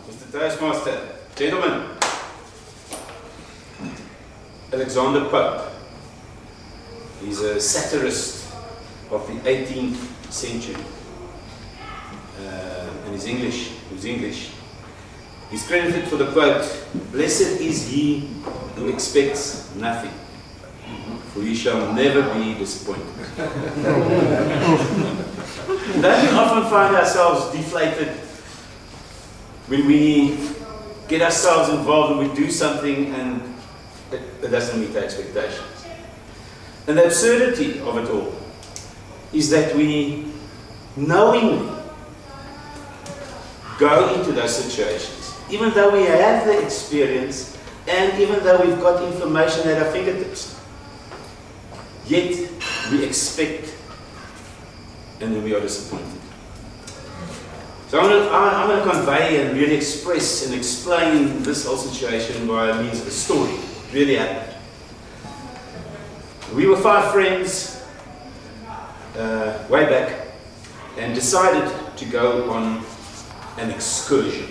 Mr. Toastmaster, gentlemen, Alexander Pope. He's a satirist of the 18th century, and he's English. He's credited for the quote, "Blessed is he who expects nothing, for he shall never be disappointed." Don't we often find ourselves deflated when we get ourselves involved and we do something and it doesn't meet our expectations? And the absurdity of it all is that we knowingly go into those situations, even though we have the experience and even though we've got information at our fingertips. Yet we expect and then we are disappointed. So I'm going to convey and really express and explain this whole situation by means of a story. It really happened. We were 5 friends way back and decided to go on an excursion.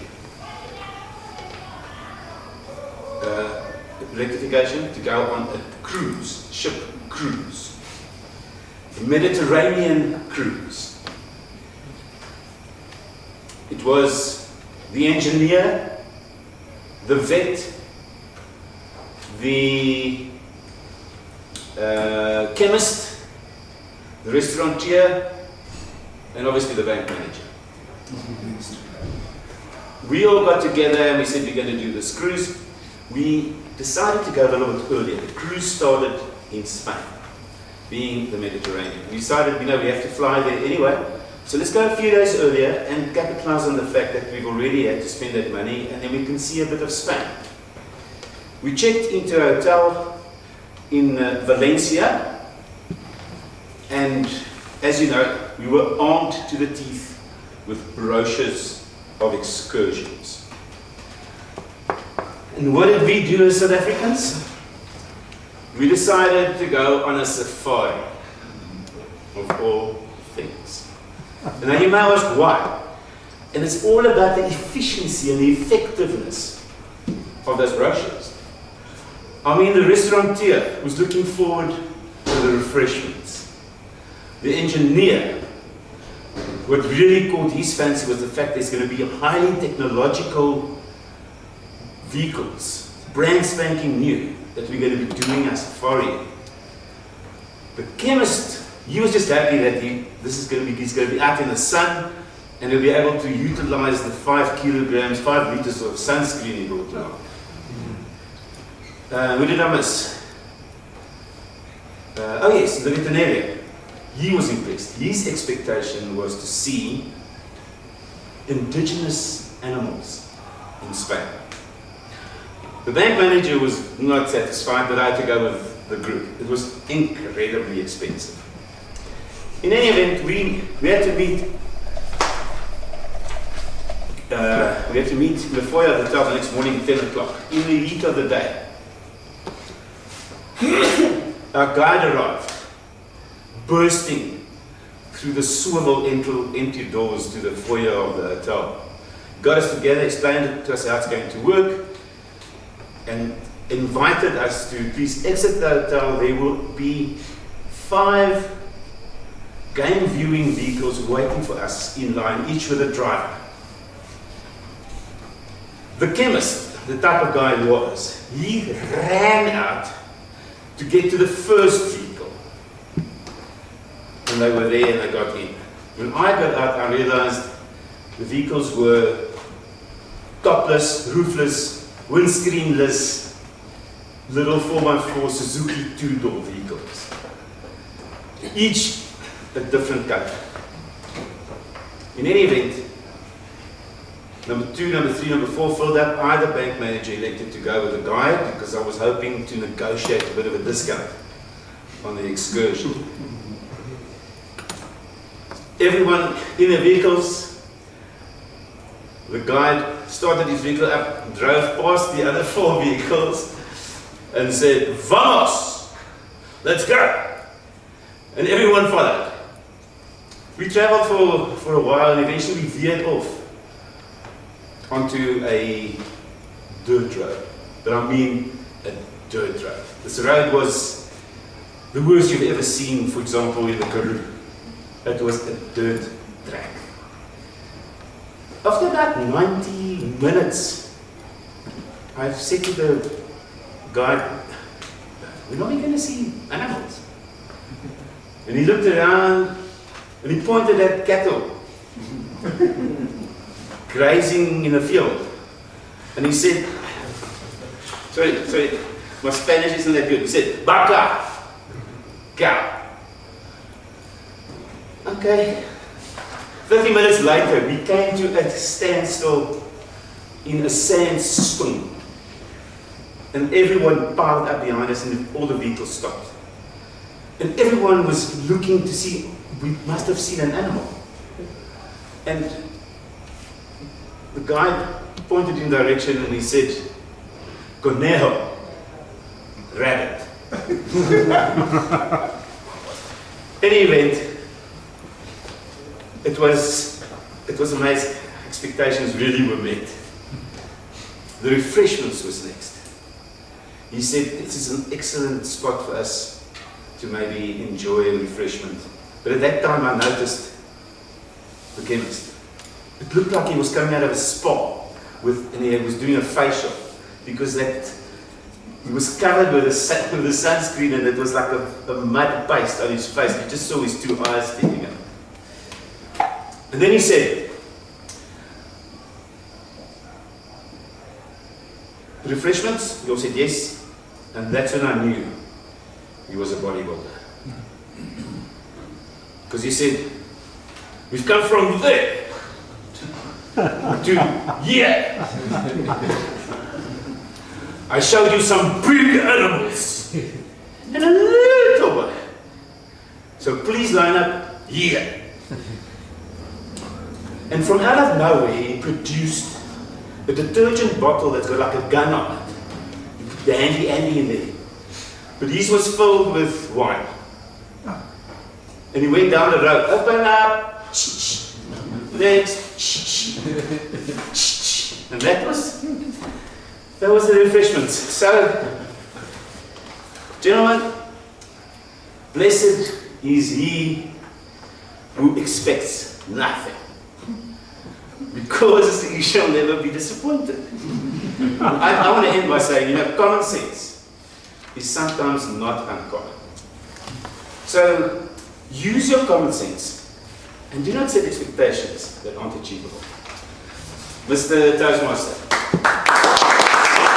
Rectification, to go on a cruise, ship cruise. A Mediterranean cruise. It was the engineer, the vet, the chemist, the restaurateur, and obviously the bank manager. We all got together and we said we're going to do this cruise. We decided to go a little bit earlier. The cruise started in Spain, being the Mediterranean. We decided, we have to fly there anyway, so let's go a few days earlier and capitalize on the fact that we've already had to spend that money and then we can see a bit of Spain. We checked into a hotel in Valencia, and as you know, we were armed to the teeth with brochures of excursions. And what did we do as South Africans? We decided to go on a safari, of all things. And now you may ask why. And it's all about the efficiency and the effectiveness of those brochures. I mean, the restaurateur was looking forward to the refreshments. The engineer, what really caught his fancy was the fact there's going to be highly technological vehicles, brand spanking new, that we're going to be doing a safari. The chemist, he was just happy that he's going to be out in the sun and he'll be able to utilize the 5 liters of sunscreen he brought along. Who did I miss? Oh yes, the veterinarian. He was impressed. His expectation was to see indigenous animals in Spain. The bank manager was not satisfied, but I had to go with the group. It was incredibly expensive. In any event, we had to meet. We had to meet in the foyer of the hotel the next morning at 10 o'clock, in the heat of the day. Our guide arrived, bursting through the swivel empty doors to the foyer of the hotel. Got us together, explained to us how it's going to work, and invited us to please exit the hotel. There will be 5 game viewing vehicles waiting for us in line, each with a driver. The chemist, the type of guy he was, he ran out to get to the first vehicle. And they were there and they got in. When I got out, I realized the vehicles were topless, roofless, windscreenless, little 4x4 Suzuki 2-door vehicles. Each a different color. In any event, number 2, number 3, number 4 filled up. I, the bank manager, elected to go with the guide because I was hoping to negotiate a bit of a discount on the excursion. Everyone in the vehicles, the guide started his vehicle up, drove past the other 4 vehicles and said, "Vamos! Let's go!" And everyone followed. We traveled for a while and eventually we veered off onto a dirt road. But I mean a dirt road. This road was the worst you've ever seen, for example, in the Karoo. It was a dirt track. After about 90 minutes, I've said to the guide, we're not even going to see animals. And he looked around and he pointed at cattle grazing in a field. And he said, sorry, my Spanish isn't that good. He said, vaca, cow. Okay. 30 minutes later, we came to a standstill in a sandstorm. And everyone piled up behind us and all the vehicles stopped. And everyone was looking to see, we must have seen an animal. And the guide pointed in direction and he said, conejo, rabbit. Any event, it was amazing. Expectations really were met. The refreshments was next. He said this is an excellent spot for us to maybe enjoy a refreshment. But at that time I noticed the chemist. It looked like he was coming out of a spa and he was doing a facial because he was covered with a sunscreen and it was like a mud paste on his face. You just saw his two eyes sticking up. And then he said, refreshments? We all said yes. And that's when I knew he was a bodybuilder. Because he said, we've come from there to here. I showed you some big animals and a little one. So please line up here. And from out of nowhere, he produced a detergent bottle that's got like a gun on it. You put the handy Andy in there. But his was filled with wine. And he went down the road. Open up. Next. And that was the refreshments. So, gentlemen, blessed is he who expects nothing, because he shall never be disappointed. I want to end by saying, common sense is sometimes not uncommon. So, use your common sense and do not set expectations that aren't achievable. Mr. Toastmaster.